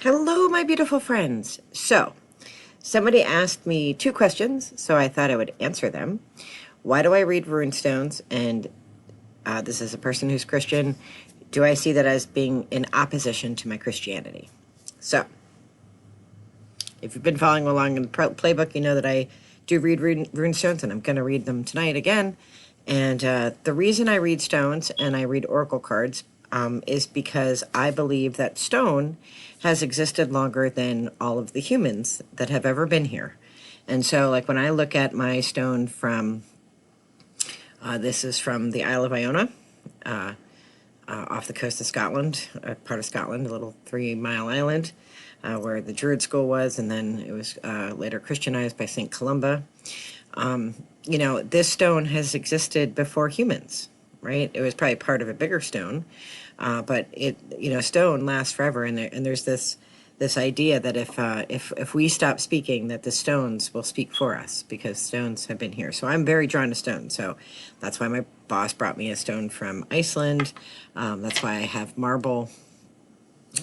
Hello, my beautiful friends. So, somebody asked me two questions, so I thought I would answer them. Why do I read runestones? And this is a person who's Christian. Do I see that as being in opposition to my Christianity? So, if you've been following along in the playbook, you know that I do read runestones, and I'm going to read them tonight again. And the reason I read stones and I read oracle cards is because I believe that stone has existed longer than all of the humans that have ever been here. And so, like when I look at my stone from, this is from the Isle of Iona, off the coast of Scotland, part of Scotland, a little 3 Mile island, where the Druid school was, and then it was later Christianized by St. Columba. This stone has existed before humans, right? It was probably part of a bigger stone, but stone lasts forever, and there's this idea that if we stop speaking, that the stones will speak for us because stones have been here. So I'm very drawn to stone. So that's why my boss brought me a stone from Iceland. That's why I have marble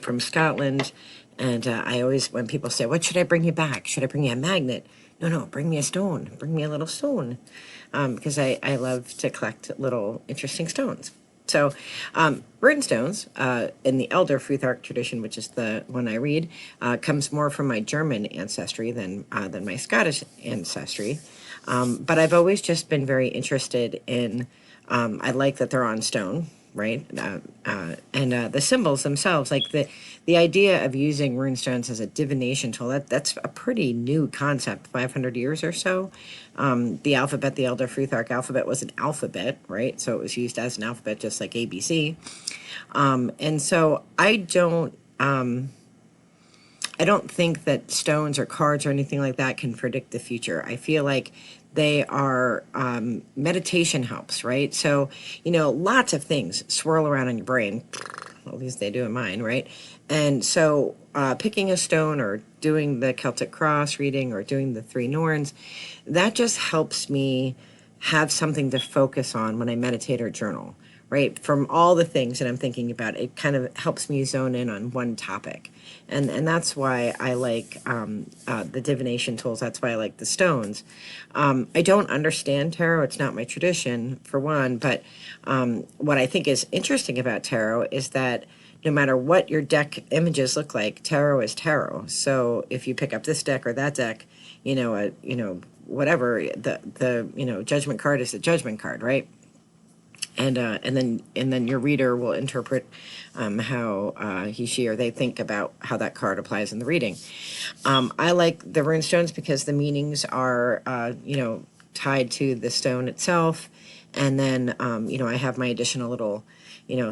from Scotland. And I always, when people say, "What should I bring you back? Should I bring you a magnet?" No, bring me a stone. Bring me a little stone, because I love to collect little interesting stones. So, Runestone, in the Elder Futhark tradition, which is the one I read, comes more from my German ancestry than my Scottish ancestry. But I've always just been very interested in. I like that they're on stone, right? And the symbols themselves, like the idea of using runestones as a divination tool, that's a pretty new concept, 500 years or so. The alphabet, the Elder Futhark alphabet, was an alphabet, right? So it was used as an alphabet, just like ABC. And so I don't think that stones or cards or anything like that can predict the future. I feel like they are, meditation helps, right? So, lots of things swirl around in your brain. At least they do in mine, right? And so picking a stone or doing the Celtic Cross reading or doing the Three Norns, that just helps me have something to focus on when I meditate or journal, right? From all the things that I'm thinking about, it kind of helps me zone in on one topic. And that's why I like the divination tools. That's why I like the stones. I don't understand tarot. It's not my tradition, for one. But what I think is interesting about tarot is that no matter what your deck images look like, tarot is tarot. So if you pick up this deck or that deck, whatever, the judgment card is the judgment card, right? And then your reader will interpret how he, she, or they think about how that card applies in the reading. I like the runestones because the meanings are tied to the stone itself, and then I have my additional little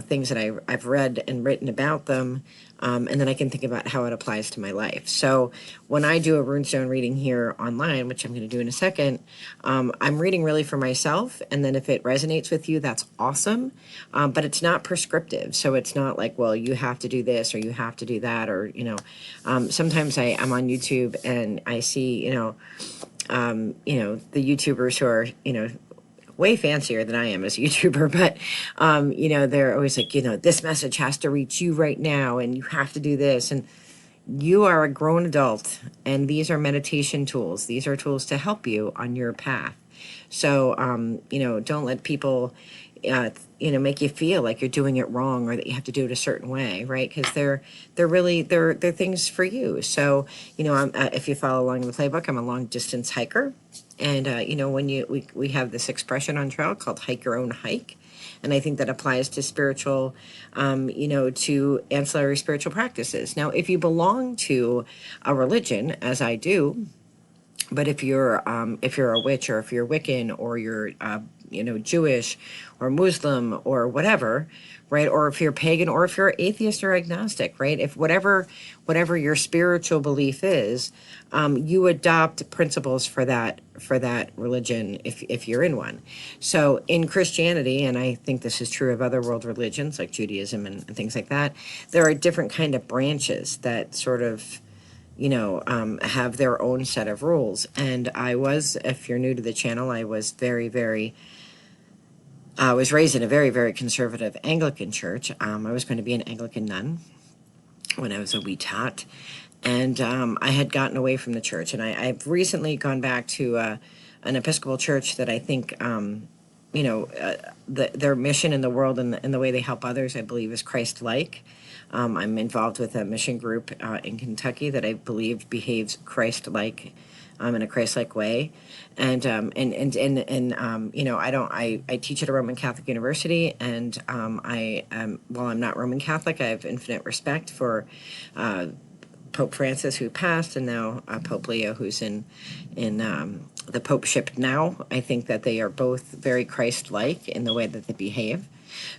things that I've read and written about them, and then I can think about how it applies to my life. So when I do a runestone reading here online, which I'm going to do in a second, I'm reading really for myself, and then if it resonates with you, that's awesome, but it's not prescriptive. So it's not like, well, you have to do this or you have to do that, or sometimes I'm on YouTube and I see the YouTubers who are way fancier than I am as a YouTuber, but they're always like, this message has to reach you right now and you have to do this. And you are a grown adult, and these are meditation tools. These are tools to help you on your path. So don't let people make you feel like you're doing it wrong or that you have to do it a certain way, right? Because they're things for you. So if you follow along in the playbook, I'm a long distance hiker, and when we have this expression on trail called hike your own hike, and I think that applies to spiritual, to ancillary spiritual practices. Now, if you belong to a religion, as I do, but if you're a witch, or if you're Wiccan, or you're Jewish or Muslim or whatever, right? Or if you're pagan, or if you're atheist or agnostic, right? If whatever your spiritual belief is, you adopt principles for that religion if you're in one. So in Christianity, and I think this is true of other world religions like Judaism and things like that, there are different kind of branches that sort of have their own set of rules. And if you're new to the channel, I was I was raised in a very, very conservative Anglican church. I was going to be an Anglican nun. when I was a wee tot. And I had gotten away from the church. And I've recently gone back to an Episcopal church that I think, their mission in the world and the way they help others, I believe, is Christ-like. I'm involved with a mission group in Kentucky that I believe behaves Christ-like, in a Christ-like way, I don't. I teach at a Roman Catholic university, and while I'm not Roman Catholic, I have infinite respect for Pope Francis, who passed, and now Pope Leo, who's in the popeship now. I think that they are both very Christ-like in the way that they behave.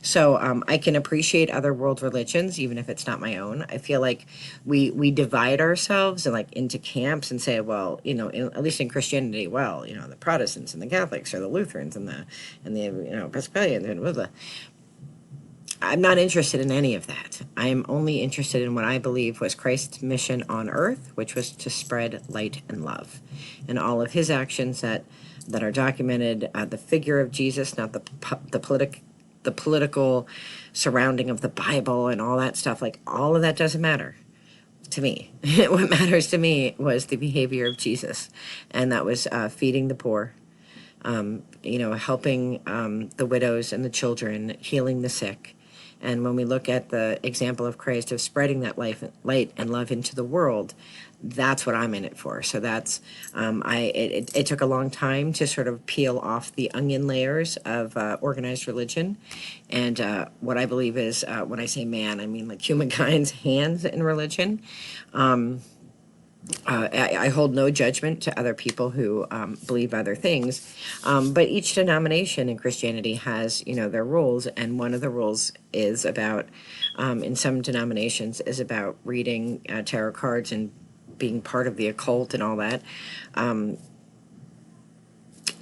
So I can appreciate other world religions, even if it's not my own. I feel like we divide ourselves and like into camps and say, well, at least in Christianity, well, the Protestants and the Catholics or the Lutherans and the Episcopalians and blah, blah. I'm not interested in any of that. I am only interested in what I believe was Christ's mission on earth, which was to spread light and love, and all of his actions that are documented. The figure of Jesus, not the political surrounding of the Bible and all that stuff, like all of that doesn't matter to me. What matters to me was the behavior of Jesus, and that was feeding the poor, helping the widows and the children, healing the sick. And when we look at the example of Christ of spreading that light and love into the world, that's what I'm in it for. So that's it took a long time to sort of peel off the onion layers of organized religion, and what I believe is when I say man, I mean like humankind's hands in religion. I hold no judgment to other people who believe other things, but each denomination in Christianity has, their rules, and one of the rules is about, in some denominations, is about reading tarot cards and being part of the occult and all that.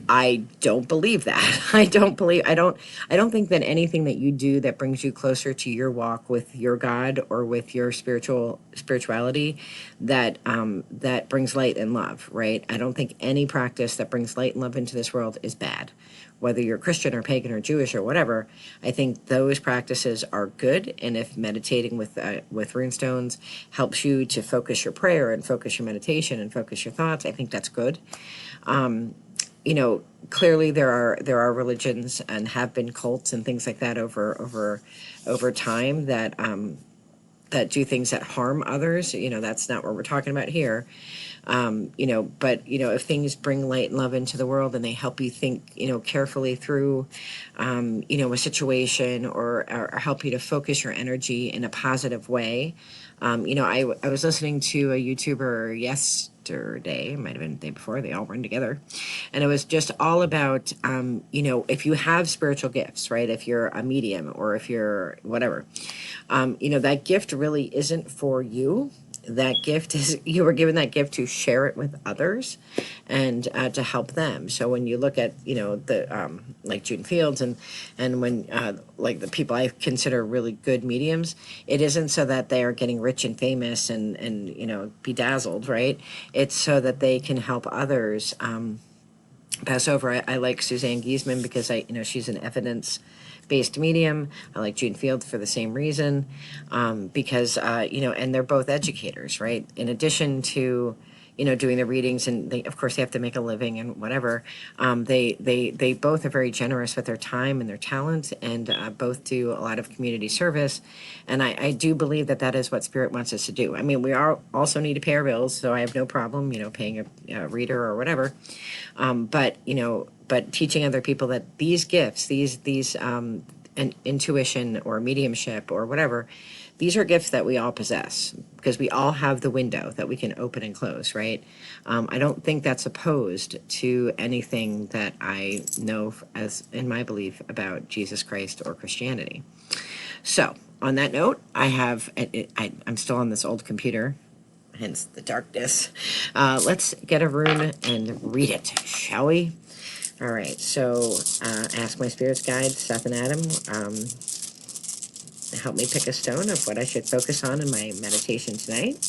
I don't believe that. I don't think that anything that you do that brings you closer to your walk with your God or with your spirituality that brings light and love, right? I don't think any practice that brings light and love into this world is bad. Whether you're Christian or pagan or Jewish or whatever, I think those practices are good. And if meditating with runestones helps you to focus your prayer and focus your meditation and focus your thoughts, I think that's good. Clearly there are religions and have been cults and things like that over time that do things that harm others. That's not what we're talking about here. But if things bring light and love into the world and they help you think, carefully through, a situation or help you to focus your energy in a positive way. I was listening to a YouTuber yesterday, it might have been the day before, they all run together. And it was just all about, if you have spiritual gifts, right? If you're a medium or if you're whatever, that gift really isn't for you. That gift is, you were given that gift to share it with others and to help them. So when you look at, the like June Fields and when like the people I consider really good mediums, it isn't so that they are getting rich and famous and bedazzled, right? It's so that they can help others pass over. I like Suzanne Giesemann because she's an evidence-based medium. I like June Fields for the same reason, because and they're both educators, right? In addition to doing the readings, and they have to make a living and whatever. They both are very generous with their time and their talent, and both do a lot of community service. And I do believe that is what Spirit wants us to do. I mean, we also need to pay our bills, so I have no problem, paying a reader or whatever. But teaching other people that these gifts, these an intuition or mediumship or whatever, these are gifts that we all possess because we all have the window that we can open and close, right? I don't think that's opposed to anything that I know as in my belief about Jesus Christ or Christianity. So on that note, I'm still on this old computer, hence the darkness. Let's get a rune and read it, shall we? All right, so ask my spirit's guide, Seth and Adam, help me pick a stone of what I should focus on in my meditation tonight.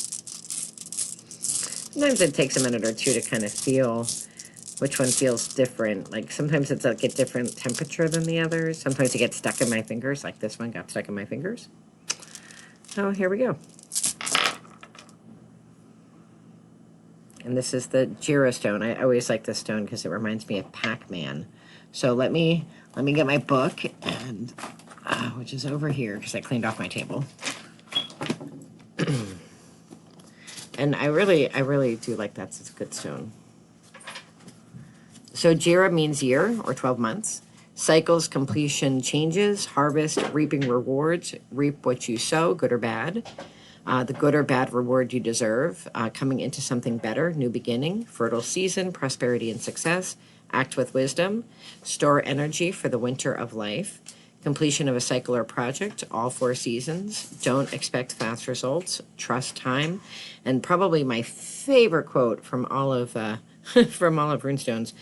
Sometimes it takes a minute or two to kind of feel which one feels different. Like sometimes it's like a different temperature than the others. Sometimes it gets stuck in my fingers, like this one got stuck in my fingers. So here we go. and this is the Jira stone. I always like this stone because it reminds me of Pac-Man. So let me get my book, and which is over here because I cleaned off my table. And I really do like that. It's a good stone. So Jira means year or 12 months. Cycles, completion, changes, harvest, reaping rewards, reap what you sow, good or bad. The good or bad reward you deserve, coming into something better, new beginning, fertile season, prosperity and success, act with wisdom, store energy for the winter of life, completion of a cycle or project, all 4 seasons, don't expect fast results, trust time, and probably my favorite quote from all of from all of Runestones,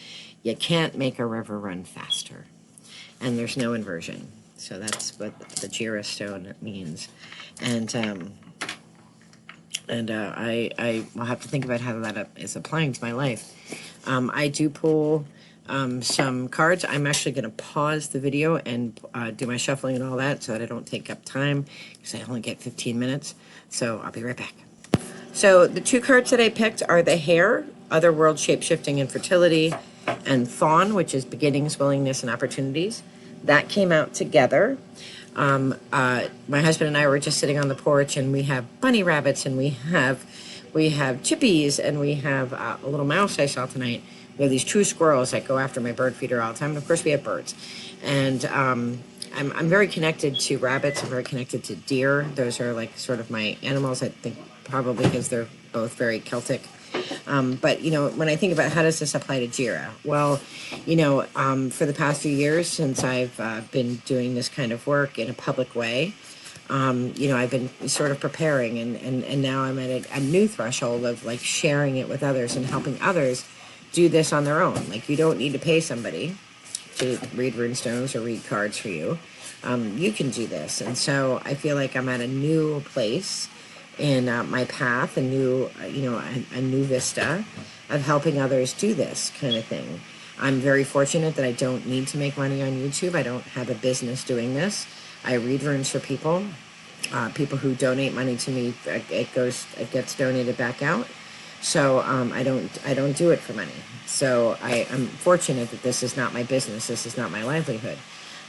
you can't make a river run faster. And there's no inversion. So that's what the Jira stone means. And I will have to think about how that is applying to my life. I do pull some cards. I'm actually going to pause the video and do my shuffling and all that so that I don't take up time because I only get 15 minutes. So I'll be right back. So the 2 cards that I picked are the Hare, Otherworld, Shape-Shifting and Fertility, and Fawn, which is Beginnings, Willingness, and Opportunities. That came out together. My husband and I were just sitting on the porch, and we have bunny rabbits, and we have chippies, and we have a little mouse I saw tonight. We have these true squirrels that go after my bird feeder all the time, and of course we have birds. And I'm very connected to rabbits. I'm very connected to deer. Those are like sort of my animals, I think, probably because they're both very Celtic. But, you know, when I think about how does this apply to Jira? Well, you know, for the past few years since I've been doing this kind of work in a public way, you know, I've been sort of preparing, and now I'm at a new threshold of like sharing it with others and helping others do this on their own. Like, you don't need to pay somebody to read runestones or read cards for you. You can do this. And so I feel like I'm at a new place in my path, a new vista of helping others do this kind of thing. I'm very fortunate that I don't need to make money on YouTube. I don't have a business doing this. I read runes for people. People who donate money to me, it gets donated back out. So I don't do it for money. So I'm fortunate that this is not my business. This is not my livelihood.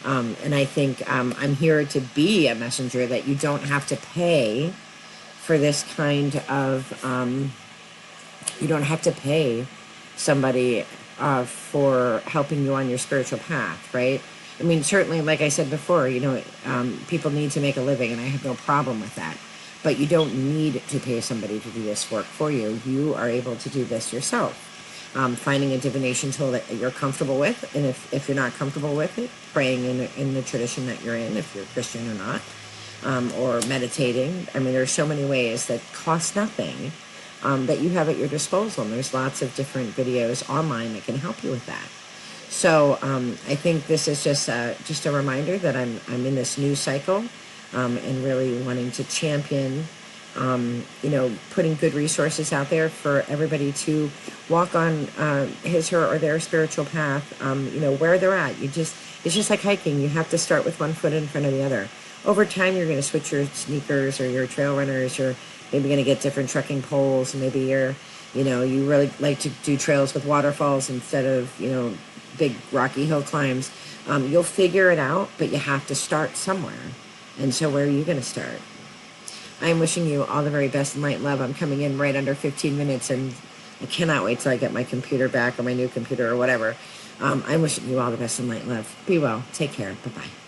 And I think I'm here to be a messenger that you don't have to pay for this kind of, you don't have to pay somebody for helping you on your spiritual path, right? I mean, certainly, like I said before, you know, people need to make a living, and I have no problem with that. But you don't need to pay somebody to do this work for you. You are able to do this yourself. Finding a divination tool that you're comfortable with, and if you're not comfortable with it, praying in the tradition that you're in, if you're Christian or not, or meditating. I mean, there's so many ways that cost nothing that you have at your disposal. And there's lots of different videos online that can help you with that. So I think this is just a reminder that I'm in this new cycle and really wanting to champion, you know, putting good resources out there for everybody to walk on his, her, or their spiritual path, you know, where they're at. It's just like hiking. You have to start with one foot in front of the other. Over time, you're going to switch your sneakers or your trail runners. You're maybe going to get different trekking poles. Maybe you really like to do trails with waterfalls instead of, you know, big rocky hill climbs. You'll figure it out, but you have to start somewhere. And so where are you going to start? I'm wishing you all the very best in light and love. I'm coming in right under 15 minutes, and I cannot wait till I get my computer back, or my new computer or whatever. I'm wishing you all the best in light and love. Be well. Take care. Bye-bye.